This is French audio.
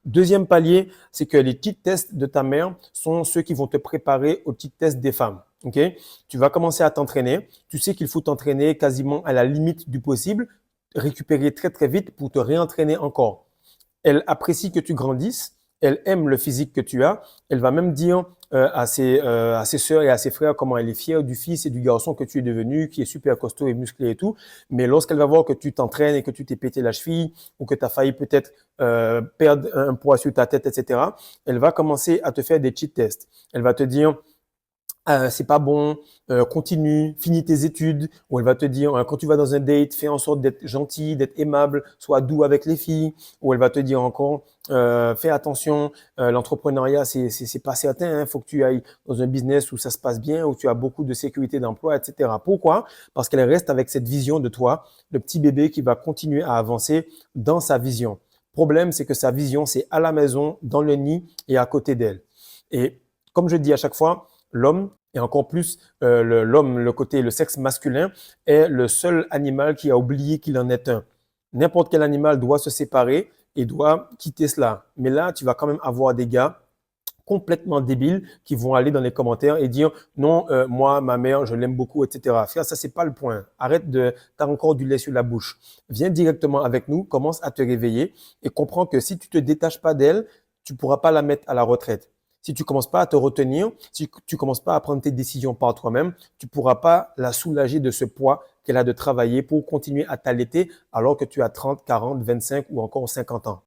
Deuxième palier, c'est que les petits tests de ta mère sont ceux qui vont te préparer aux petits tests des femmes. Ok? Tu vas commencer à t'entraîner. Tu sais qu'il faut t'entraîner quasiment à la limite du possible, récupérer très très vite pour te réentraîner encore. Elle apprécie que tu grandisses, elle aime le physique que tu as, elle va même dire à ses sœurs et à ses frères comment elle est fière du fils et du garçon que tu es devenu, qui est super costaud et musclé et tout. Mais lorsqu'elle va voir que tu t'entraînes et que tu t'es pété la cheville ou que tu as failli peut-être perdre un poids sur ta tête, etc., elle va commencer à te faire des cheat tests. Elle va te dire, c'est pas bon, continue, finis tes études, ou elle va te dire, quand tu vas dans un date, fais en sorte d'être gentil, d'être aimable, sois doux avec les filles, ou elle va te dire encore, fais attention, l'entrepreneuriat, c'est pas certain, hein, faut que tu ailles dans un business où ça se passe bien, où tu as beaucoup de sécurité d'emploi, etc. Pourquoi? Parce qu'elle reste avec cette vision de toi, le petit bébé qui va continuer à avancer dans sa vision. Problème, c'est que sa vision, c'est à la maison, dans le nid et à côté d'elle. Et comme je dis à chaque fois, l'homme, et encore plus l'homme, le côté, le sexe masculin, est le seul animal qui a oublié qu'il en est un. N'importe quel animal doit se séparer et doit quitter cela. Mais là, tu vas quand même avoir des gars complètement débiles qui vont aller dans les commentaires et dire non, moi, ma mère, je l'aime beaucoup, etc. Frère, ça, c'est pas le point. Arrête de, t'as encore du lait sur la bouche. Viens directement avec nous, commence à te réveiller et comprends que si tu te détaches pas d'elle, tu pourras pas la mettre à la retraite. Si tu commences pas à te retenir, si tu commences pas à prendre tes décisions par toi-même, tu pourras pas la soulager de ce poids qu'elle a de travailler pour continuer à t'allaiter alors que tu as 30, 40, 25 ou encore 50 ans.